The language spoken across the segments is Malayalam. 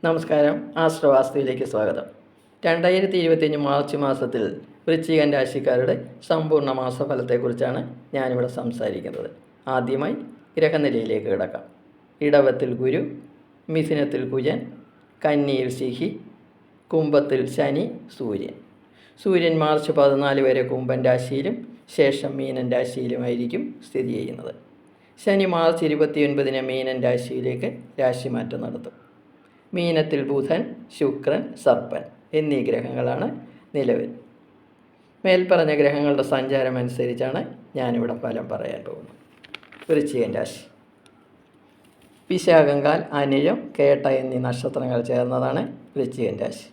നമസ്കാരം. ആശ്രവാസ്തുവിലേക്ക് സ്വാഗതം. 2025 മാർച്ച് മാസത്തിൽ വൃശ്ചികൻ രാശിക്കാരുടെ സമ്പൂർണ്ണ മാസഫലത്തെക്കുറിച്ചാണ് ഞാനിവിടെ സംസാരിക്കുന്നത്. ആദ്യമായി ഗ്രഹനിലയിലേക്ക് കിടക്കാം. ഇടവത്തിൽ ഗുരു, മിഥുനത്തിൽ കുജൻ, കന്നിയിൽ സിഹി, കുംഭത്തിൽ ശനി, സൂര്യൻ. സൂര്യൻ മാർച്ച് 14 വരെ കുംഭൻ രാശിയിലും ശേഷം മീനൻ രാശിയിലുമായിരിക്കും സ്ഥിതി ചെയ്യുന്നത്. ശനി മാർച്ച് 29 മീനൻ രാശിയിലേക്ക് രാശിമാറ്റം നടത്തും. മീനത്തിൽ ബുധൻ, ശുക്രൻ, സർപ്പൻ എന്നീ ഗ്രഹങ്ങളാണ് നിലവിൽ. മേൽപ്പറഞ്ഞ ഗ്രഹങ്ങളുടെ സഞ്ചാരം അനുസരിച്ചാണ് ഞാനിവിടെ ഫലം പറയാൻ പോകുന്നത്. വൃശ്ചികൻ രാശി. വിശാഖങ്കാൽ, അനിഴം, കേട്ട എന്നീ നക്ഷത്രങ്ങൾ ചേർന്നതാണ് വൃശ്ചികൻ രാശി.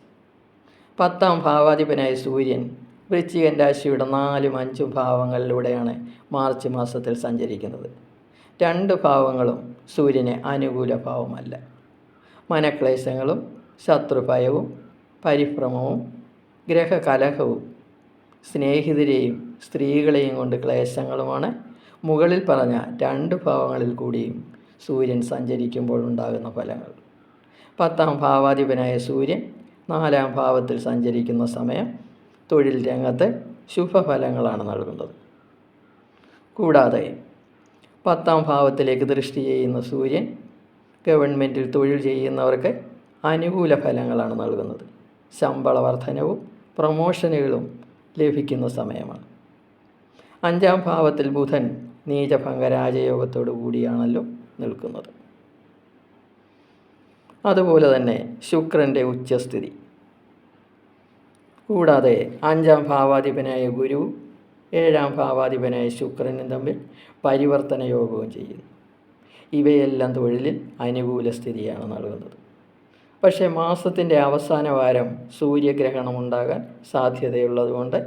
10ാം ഭാവാധിപനായ സൂര്യൻ വൃശ്ചികൻ രാശിയുടെ 4ഉം 5ഉം ഭാവങ്ങളിലൂടെയാണ് മാർച്ച് മാസത്തിൽ സഞ്ചരിക്കുന്നത്. 2 ഭാവങ്ങളും സൂര്യന് അനുകൂല ഭാവമല്ല. മനക്ലേശങ്ങളും ശത്രുഭയവും പരിഭ്രമവും ഗ്രഹകലഹവും സ്നേഹിതരെയും സ്ത്രീകളെയും കൊണ്ട് ക്ലേശങ്ങളുമാണ് മുകളിൽ പറഞ്ഞ 2 ഭാവങ്ങളിൽ കൂടിയും സൂര്യൻ സഞ്ചരിക്കുമ്പോൾ ഉണ്ടാകുന്ന ഫലങ്ങൾ. 10ാം ഭാവാധിപനായ സൂര്യൻ 4ാം ഭാവത്തിൽ സഞ്ചരിക്കുന്ന സമയം തൊഴിൽ രംഗത്ത് ശുഭഫലങ്ങളാണ് നൽകുന്നത്. കൂടാതെ 10ാം ഭാവത്തിലേക്ക് ദൃഷ്ടി ചെയ്യുന്ന സൂര്യൻ ഗവൺമെൻറ്റിൽ തൊഴിൽ ചെയ്യുന്നവർക്ക് അനുകൂല ഫലങ്ങളാണ് നൽകുന്നത്. ശമ്പള വർധനവും പ്രമോഷനുകളും ലഭിക്കുന്ന സമയമാണ്. 5ാം ഭാവത്തിൽ ബുധൻ നീചഭംഗ രാജയോഗത്തോടു കൂടിയാണല്ലോ നിൽക്കുന്നത്. അതുപോലെ തന്നെ ശുക്രൻ്റെ ഉച്ചസ്ഥിതി. കൂടാതെ 5ാം ഭാവാധിപനായ ഗുരുവും 7ാം ഭാവാധിപനായ ശുക്രനും തമ്മിൽ പരിവർത്തന യോഗവും ചെയ്യുന്നു. ഇവയെല്ലാം തൊഴിലിൽ അനുകൂല സ്ഥിതിയാണ് നൽകുന്നത്. പക്ഷേ മാസത്തിൻ്റെ അവസാന വാരം സൂര്യഗ്രഹണം ഉണ്ടാകാൻ സാധ്യതയുള്ളതുകൊണ്ട്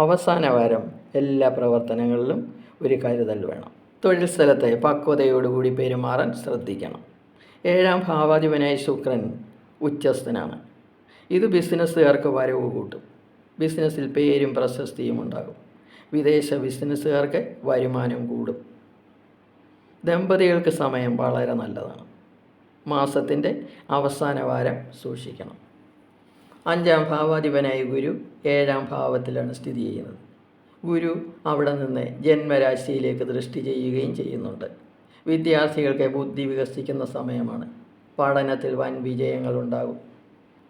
അവസാന വാരം എല്ലാ പ്രവർത്തനങ്ങളിലും ഒരു കരുതൽ വേണം. തൊഴിൽ സ്ഥലത്തെ പക്വതയോടുകൂടി പെരുമാറാൻ ശ്രദ്ധിക്കണം. 7ാം ഭാവാധിപനായ ശുക്രൻ ഉച്ചസ്ഥനാണ്. ഇത് ബിസിനസ്സുകാർക്ക് വരവ് കൂട്ടും. ബിസിനസ്സിൽ പേരും പ്രശസ്തിയും ഉണ്ടാകും. വിദേശ ബിസിനസ്സുകാർക്ക് വരുമാനം കൂടും. ദമ്പതികൾക്ക് സമയം വളരെ നല്ലതാണ്. മാസത്തിൻ്റെ അവസാന വാരം സൂക്ഷിക്കണം. 5ാം ഭാവാധിപനായ ഗുരു 7ാം ഭാവത്തിലാണ് സ്ഥിതി ചെയ്യുന്നത്. ഗുരു അവിടെ നിന്ന് ജന്മരാശിയിലേക്ക് ദൃഷ്ടി ചെയ്യുകയും ചെയ്യുന്നുണ്ട്. വിദ്യാർത്ഥികൾക്ക് ബുദ്ധി വികസിക്കുന്ന സമയമാണ്. പഠനത്തിൽ വൻ വിജയങ്ങളുണ്ടാകും.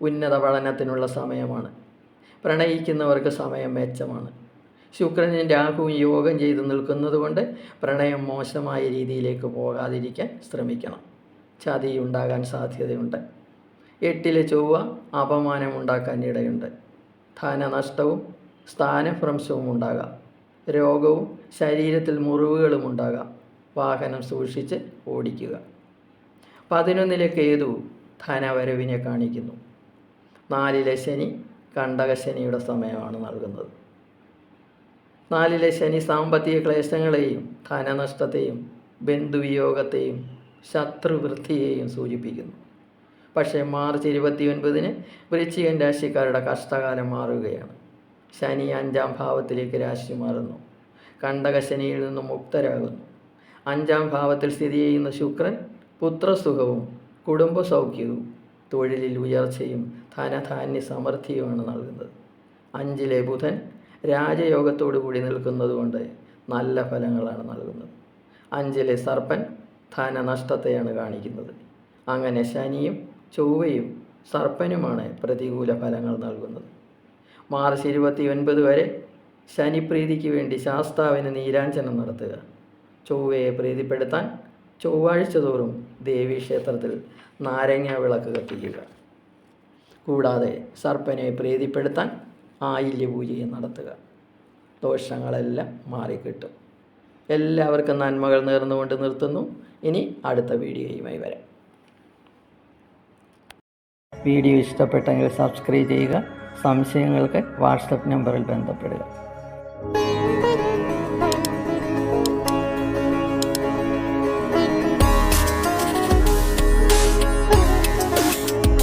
ഉന്നത പഠനത്തിനുള്ള സമയമാണ്. പ്രണയിക്കുന്നവർക്ക് സമയം മെച്ചമാണ്. ശുക്രനും രാഹുവും യോഗം ചെയ്ത് നിൽക്കുന്നതുകൊണ്ട് പ്രണയം മോശമായ രീതിയിലേക്ക് പോകാതിരിക്കാൻ ശ്രമിക്കണം. ചതിയുണ്ടാകാൻ സാധ്യതയുണ്ട്. 8ലെ ചൊവ്വ അപമാനമുണ്ടാക്കാൻ ഇടയുണ്ട്. ധനനഷ്ടവും സ്ഥാനഭ്രംശവും ഉണ്ടാകാം. രോഗവും ശരീരത്തിൽ മുറിവുകളും ഉണ്ടാകാം. വാഹനം സൂക്ഷിച്ച് ഓടിക്കുക. 11ലെ കേതു ധനവരവിനെ കാണിക്കുന്നു. 4ലെ ശനി കണ്ടകശനിയുടെ സമയമാണ് നൽകുന്നത്. 4ലെ ശനി സാമ്പത്തിക ക്ലേശങ്ങളെയും ധനനഷ്ടത്തെയും ബന്ധുവിയോഗത്തെയും ശത്രുവൃത്തിയെയും സൂചിപ്പിക്കുന്നു. പക്ഷേ മാർച്ച് 29 വൃശ്ചികൻ രാശിക്കാരുടെ കഷ്ടകാലം മാറുകയാണ്. ശനി 5ാം ഭാവത്തിലേക്ക് രാശി മാറുന്നു. കണ്ടകശനിയിൽ നിന്നും മുക്തരാകുന്നു. 5ാം ഭാവത്തിൽ സ്ഥിതി ചെയ്യുന്ന ശുക്രൻ പുത്രസുഖവും കുടുംബസൗഖ്യവും തൊഴിലിൽ ഉയർച്ചയും ധനധാന്യ സമൃദ്ധിയുമാണ് നൽകുന്നത്. 5ലെ ബുധൻ രാജയോഗത്തോടു കൂടി നിൽക്കുന്നതുകൊണ്ട് നല്ല ഫലങ്ങളാണ് നൽകുന്നത്. 5ലെ സർപ്പൻ ധനനഷ്ടത്തെയാണ് കാണിക്കുന്നത്. അങ്ങനെ ശനിയും ചൊവ്വയും സർപ്പനുമാണ് പ്രതികൂല ഫലങ്ങൾ നൽകുന്നത്. മാർച്ച് 29 വരെ ശനിപ്രീതിക്ക് വേണ്ടി ശാസ്താവിന് നീരാഞ്ജനം നടത്തുക. ചൊവ്വയെ പ്രീതിപ്പെടുത്താൻ ചൊവ്വാഴ്ച തോറും ദേവീക്ഷേത്രത്തിൽ നാരങ്ങ വിളക്ക് കത്തിക്കുക. കൂടാതെ സർപ്പനെ പ്രീതിപ്പെടുത്താൻ ആയില്യപൂജയും നടത്തുക. ദോഷങ്ങളെല്ലാം മാറിക്കിട്ടും. എല്ലാവർക്കും നന്മകൾ നേർന്നുകൊണ്ട് നിർത്തുന്നു. ഇനി അടുത്ത വീഡിയോയുമായി വരാം. വീഡിയോ ഇഷ്ടപ്പെട്ടെങ്കിൽ സബ്സ്ക്രൈബ് ചെയ്യുക. സംശയങ്ങൾക്ക് വാട്സപ്പ് നമ്പറിൽ ബന്ധപ്പെടുക.